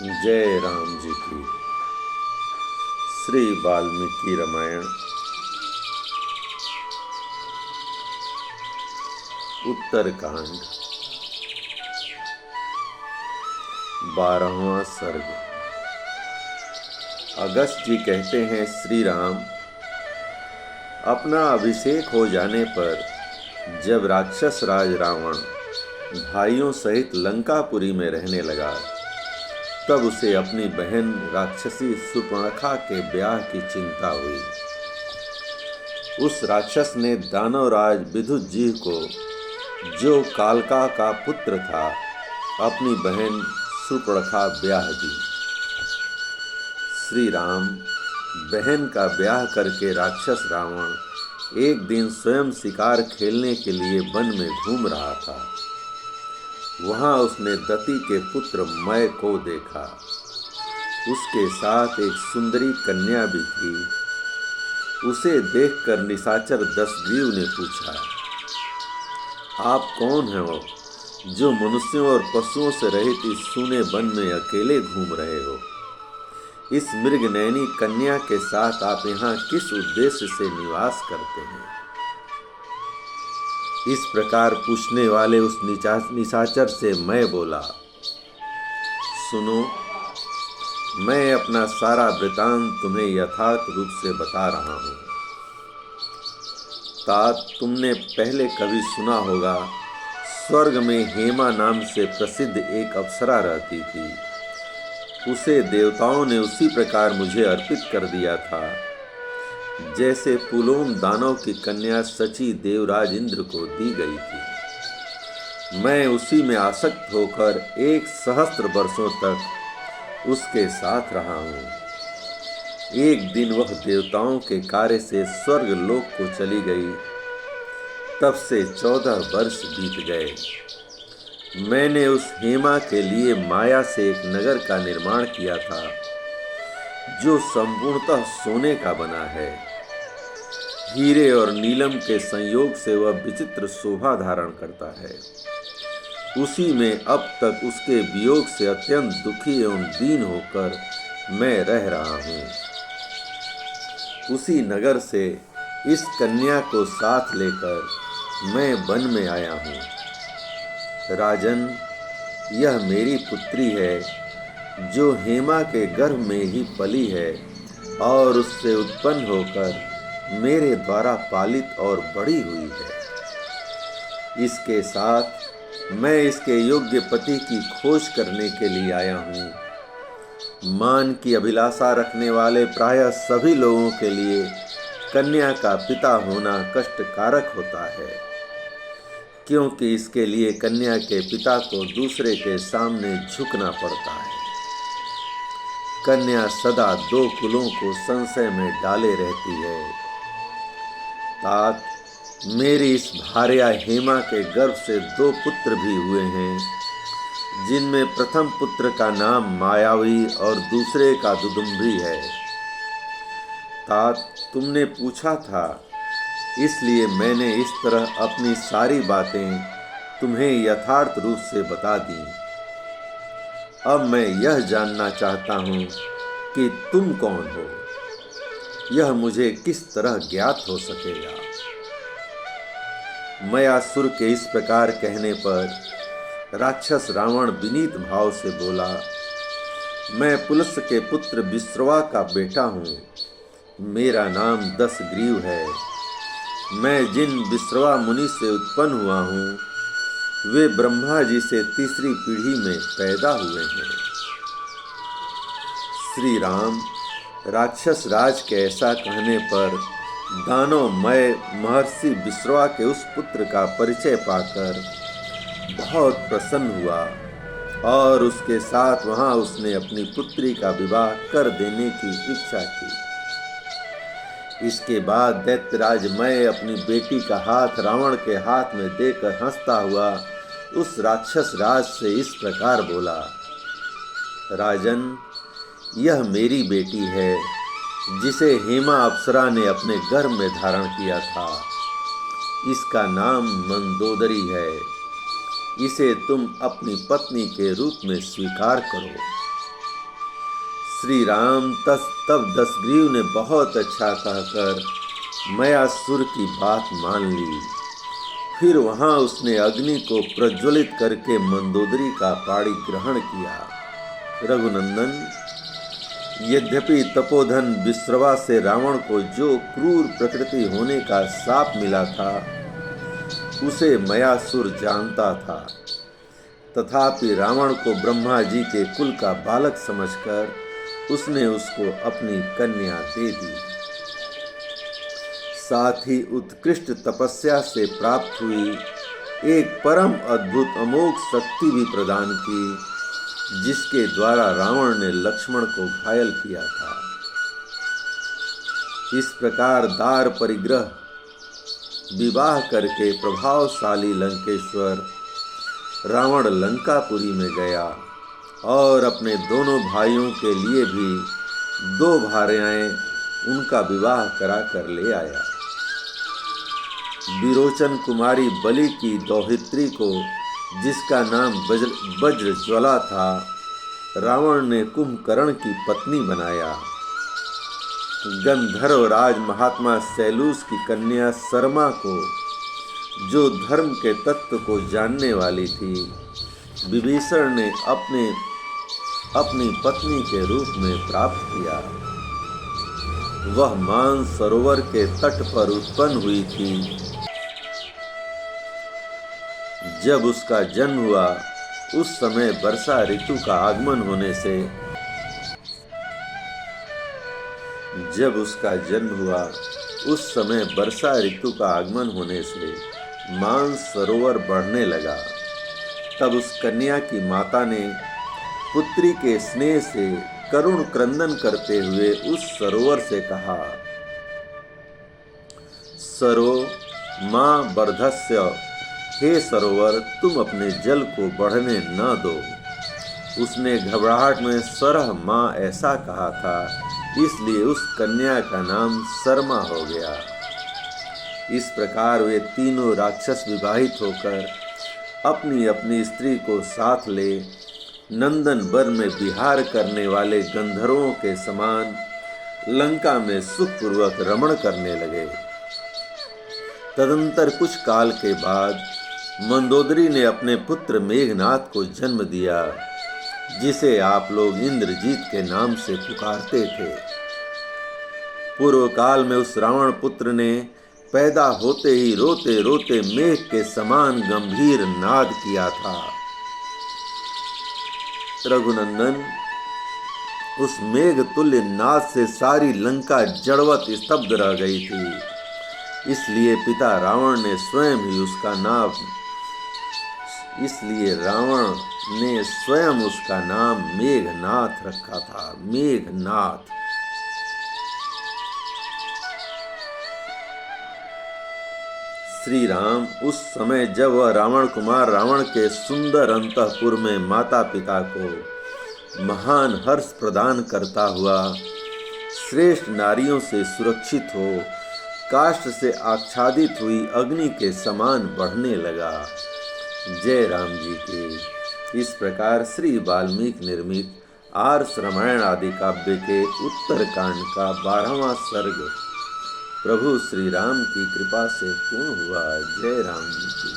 जय राम जी की। श्री वाल्मीकि रामायण उत्तरकांड 12वां सर्ग। अगस्त जी कहते हैं, श्री राम अपना अभिषेक हो जाने पर जब राक्षस राज रावण भाइयों सहित लंकापुरी में रहने लगा, तब उसे अपनी बहन राक्षसी शूर्पणखा के ब्याह की चिंता हुई। उस राक्षस ने दानवराज विदुत जी को, जो कालका का पुत्र था, अपनी बहन शूर्पणखा ब्याह दी। श्री राम बहन का ब्याह करके राक्षस रावण एक दिन स्वयं शिकार खेलने के लिए वन में घूम रहा था। वहां उसने दति के पुत्र मय को देखा। उसके साथ एक सुंदरी कन्या भी थी। उसे देखकर निशाचर दशग्रीव ने पूछा, आप कौन हो जो मनुष्यों और पशुओं से रहित इस सूने वन में अकेले घूम रहे हो? इस मृगनयनी कन्या के साथ आप यहाँ किस उद्देश्य से निवास करते हैं? इस प्रकार पूछने वाले उस निशाचर से मैं बोला, सुनो, मैं अपना सारा वृतांत तुम्हें यथार्थ रूप से बता रहा हूँ। तात, तुमने पहले कभी सुना होगा, स्वर्ग में हेमा नाम से प्रसिद्ध एक अप्सरा रहती थी। उसे देवताओं ने उसी प्रकार मुझे अर्पित कर दिया था, जैसे पुलोम दानव की कन्या सची देवराज इंद्र को दी गई थी। मैं उसी में आसक्त होकर 1 सहस्त्र वर्षों तक उसके साथ रहा हूँ। एक दिन वह देवताओं के कार्य से स्वर्ग लोक को चली गई। तब से 14 वर्ष बीत गए। मैंने उस हेमा के लिए माया से एक नगर का निर्माण किया था, जो संपूर्णतः सोने का बना है। हीरे और नीलम के संयोग से वह विचित्र शोभा धारण करता है। उसी में अब तक उसके वियोग से अत्यंत दुखी एवं दीन होकर मैं रह रहा हूँ। उसी नगर से इस कन्या को साथ लेकर मैं वन में आया हूँ। राजन, यह मेरी पुत्री है, जो हेमा के गर्भ में ही पली है और उससे उत्पन्न होकर मेरे द्वारा पालित और बड़ी हुई है। इसके साथ मैं इसके योग्य पति की खोज करने के लिए आया हूँ। मान की अभिलाषा रखने वाले प्रायः सभी लोगों के लिए कन्या का पिता होना कष्टकारक होता है, क्योंकि इसके लिए कन्या के पिता को दूसरे के सामने झुकना पड़ता है। कन्या सदा 2 कुलों को संशय में डाले रहती है। तात, मेरी इस भार्या हेमा के गर्भ से 2 पुत्र भी हुए हैं, जिनमें प्रथम पुत्र का नाम मायावी और दूसरे का दुदुम्भी है। तात, तुमने पूछा था, इसलिए मैंने इस तरह अपनी सारी बातें तुम्हें यथार्थ रूप से बता दी। अब मैं यह जानना चाहता हूँ कि तुम कौन हो। यह मुझे किस तरह ज्ञात हो सकेगा? मयासुर के इस प्रकार कहने पर राक्षस रावण विनीत भाव से बोला, मैं पुलस्त्य के पुत्र विश्रवा का बेटा हूँ। मेरा नाम दशग्रीव है। मैं जिन विश्रवा मुनि से उत्पन्न हुआ हूँ, वे ब्रह्मा जी से 3री पीढ़ी में पैदा हुए हैं। श्री राम, राक्षस राज के ऐसा कहने पर दानवमय महर्षि विश्रवा के उस पुत्र का परिचय पाकर बहुत प्रसन्न हुआ और उसके साथ वहां उसने अपनी पुत्री का विवाह कर देने की इच्छा की। इसके बाद दैत्यराज मय अपनी बेटी का हाथ रावण के हाथ में देकर हंसता हुआ उस राक्षस राज से इस प्रकार बोला, राजन, यह मेरी बेटी है, जिसे हेमा अप्सरा ने अपने गर्भ में धारण किया था। इसका नाम मंदोदरी है। इसे तुम अपनी पत्नी के रूप में स्वीकार करो। श्री राम तब दशग्रीव ने बहुत अच्छा कहकर मयासुर की बात मान ली। फिर वहां उसने अग्नि को प्रज्वलित करके मंदोदरी का पाणी ग्रहण किया। रघुनंदन, यद्यपि तपोधन विश्रवा से रावण को जो क्रूर प्रकृति होने का शाप मिला था उसे मयासुर जानता था, तथापि रावण को ब्रह्मा जी के कुल का बालक समझकर उसने उसको अपनी कन्या दे दी। साथ ही उत्कृष्ट तपस्या से प्राप्त हुई एक परम अद्भुत अमोघ शक्ति भी प्रदान की, जिसके द्वारा रावण ने लक्ष्मण को घायल किया था। इस प्रकार दार परिग्रह विवाह करके प्रभावशाली लंकेश्वर रावण लंकापुरी में गया और अपने दोनों भाइयों के लिए भी 2 भार्याएं उनका विवाह करा कर ले आया। विरोचन कुमारी बलि की दौहित्री को, जिसका नाम वज्रज्वला था, रावण ने कुंभकर्ण की पत्नी बनाया। गंधर्व राज महात्मा सैलूस की कन्या शर्मा को, जो धर्म के तत्व को जानने वाली थी, विभीषण ने अपनी पत्नी के रूप में प्राप्त किया। वह मान सरोवर के तट पर उत्पन्न हुई थी। जब उसका जन्म हुआ उस समय वर्षा ऋतु का आगमन होने से मान सरोवर बढ़ने लगा। तब उस कन्या की माता ने पुत्री के स्नेह से करुण क्रंदन करते हुए उस सरोवर से कहा, सरो मां वर्धस्य, हे सरोवर, तुम अपने जल को बढ़ने न दो। उसने घबराहट में सरह मां ऐसा कहा था, इसलिए उस कन्या का नाम शर्मा हो गया। इस प्रकार वे तीनों राक्षस विवाहित होकर अपनी अपनी स्त्री को साथ ले नंदन वन में विहार करने वाले गंधर्वों के समान लंका में सुखपूर्वक रमण करने लगे। तदंतर कुछ काल के बाद मंदोदरी ने अपने पुत्र मेघनाथ को जन्म दिया, जिसे आप लोग इंद्रजीत के नाम से पुकारते थे। पूर्व काल में उस रावण पुत्र ने पैदा होते ही रोते रोते मेघ के समान गंभीर नाद किया था। रघुनंदन, उस मेघ तुल्य नाद से सारी लंका जड़वत स्तब्ध रह गई थी। इसलिए रावण ने स्वयं उसका नाम मेघनाथ रखा था। मेघनाथ। श्री राम उस समय जब वह रावण कुमार रावण के सुंदर अंतःपुर में माता पिता को महान हर्ष प्रदान करता हुआ श्रेष्ठ नारियों से सुरक्षित हो काष्ठ से आच्छादित हुई अग्नि के समान बढ़ने लगा। जय राम जी की। इस प्रकार श्री वाल्मीकि निर्मित आर्ष रामायण आदि काव्य के उत्तरकांड का 12वां सर्ग प्रभु श्री राम की कृपा से पूर्ण हुआ। जय राम जी की।